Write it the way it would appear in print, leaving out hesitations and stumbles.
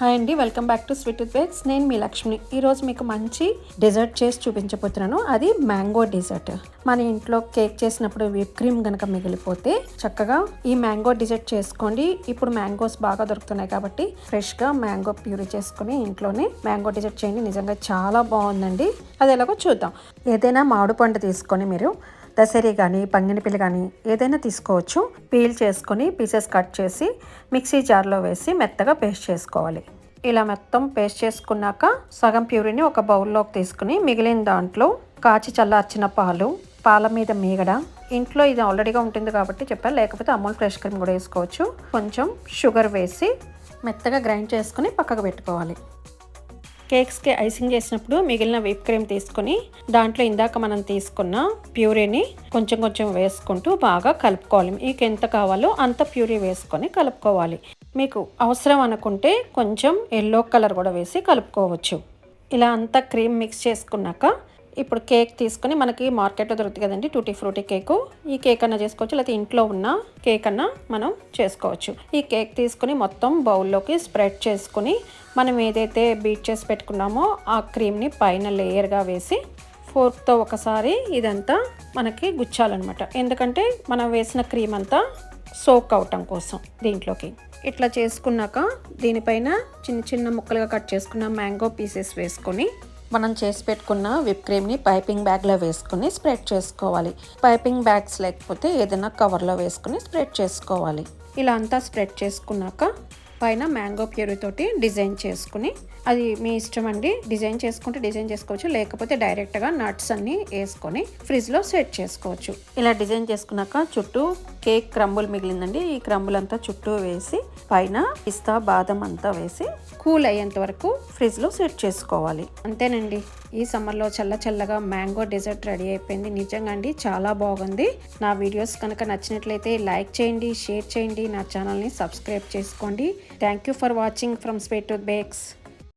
Hi అండి, welcome back to sweet with bakes. నేను మీ లక్ష్మి. ఈరోజు మీకు మంచి డెజర్ట్ చేసి చూపించబోతున్నాను. అది మ్యాంగో డెజర్ట్. మన ఇంట్లో కేక్ చేసినప్పుడు విప్ క్రీమ్ కనుక మిగిలిపోతే చక్కగా ఈ మ్యాంగో డెజర్ట్ చేసుకోండి. ఇప్పుడు మ్యాంగోస్ బాగా దొరుకుతున్నాయి కాబట్టి ఫ్రెష్గా మ్యాంగో ప్యూరీ చేసుకుని ఇంట్లోనే మ్యాంగో డెజర్ట్ చేయండి. నిజంగా చాలా బాగుందండి. అది ఎలాగో చూద్దాం. ఏదైనా మామిడి పండు తీసుకొని మీరు దసరి కానీ పంగినపిల్లి కానీ ఏదైనా తీసుకోవచ్చు. పీల్ చేసుకొని పీసెస్ కట్ చేసి మిక్సీ జార్లో వేసి మెత్తగా పేస్ట్ చేసుకోవాలి. ఇలా మొత్తం పేస్ట్ చేసుకున్నాక సగం ప్యూరీని ఒక బౌల్లోకి తీసుకుని మిగిలిన దాంట్లో కాచి చల్లార్చిన పాల మీద మీగడ, ఇంట్లో ఇది ఆల్రెడీగా ఉంటుంది కాబట్టి చెప్పాను, లేకపోతే అమూల్ ఫ్రెష్ క్రీమ్ కూడా వేసుకోవచ్చు. కొంచెం షుగర్ వేసి మెత్తగా గ్రైండ్ చేసుకుని పక్కకు పెట్టుకోవాలి. కేక్స్కి ఐసింగ్ చేసినప్పుడు మిగిలిన విప్ క్రీమ్ తీసుకొని దాంట్లో ఇందాక మనం తీసుకున్న ప్యూరీని కొంచెం కొంచెం వేసుకుంటూ బాగా కలుపుకోవాలి. మీకు ఎంత కావాలో అంత ప్యూరీ వేసుకొని కలుపుకోవాలి. మీకు అవసరం అనుకుంటే కొంచెం ఎల్లో కలర్ కూడా వేసి కలుపుకోవచ్చు. ఇలా అంతా క్రీమ్ మిక్స్ చేసుకున్నాక ఇప్పుడు కేక్ తీసుకొని, మనకి మార్కెట్లో దొరుకుతుంది కదండి టూటీ ఫ్రూటీ కేకు, ఈ కేక్ అన్నా చేసుకోవచ్చు, లేకపోతే ఇంట్లో ఉన్న కేక్ అన్నా మనం చేసుకోవచ్చు. ఈ కేక్ తీసుకుని మొత్తం బౌల్లోకి స్ప్రెడ్ చేసుకుని మనం ఏదైతే బీట్ చేసి పెట్టుకున్నామో ఆ క్రీమ్ని పైన లేయర్గా వేసి ఫోర్క్తో ఒకసారి ఇదంతా మనకి గుచ్చాలన్నమాట. ఎందుకంటే మనం వేసిన క్రీమ్ అంతా సోక్ అవటం కోసం దీంట్లోకి. ఇట్లా చేసుకున్నాక దీనిపైన చిన్న చిన్న ముక్కలుగా కట్ చేసుకున్న మ్యాంగో పీసెస్ వేసుకొని మనం చేసి పెట్టుకున్న విప్ క్రీమ్ని పైపింగ్ బ్యాగ్లో వేసుకుని స్ప్రెడ్ చేసుకోవాలి. పైపింగ్ బ్యాగ్స్ లేకపోతే ఏదైనా కవర్లో వేసుకుని స్ప్రెడ్ చేసుకోవాలి. ఇలా అంతా స్ప్రెడ్ చేసుకున్నాక పైన మ్యాంగో ప్యూరీ తోటి డిజైన్ చేసుకుని, అది మీ ఇష్టం అండి, డిజైన్ చేసుకుంటే డిజైన్ చేసుకోవచ్చు, లేకపోతే డైరెక్ట్గా నట్స్ అన్నీ వేసుకొని ఫ్రిడ్జ్లో సెట్ చేసుకోవచ్చు. ఇలా డిజైన్ చేసుకున్నాక చుట్టూ కేక్ క్రంబుల్ మిగిలిందండి, ఈ క్రంబుల్ అంతా చుట్టూ వేసి పైన పిస్తా బాదం అంతా వేసి కూల్ అయ్యేంత వరకు ఫ్రిడ్జ్లో సెట్ చేసుకోవాలి. అంతేనండి, ఈ సమ్మర్లో చల్లగా మ్యాంగో డెజర్ట్ రెడీ అయిపోయింది. నిజంగా అండి చాలా బాగుంది. నా వీడియోస్ కనుక నచ్చినట్లయితే లైక్ చేయండి, షేర్ చేయండి, నా ఛానల్ని సబ్స్క్రైబ్ చేసుకోండి. Thank you for watching from sweet with bakes.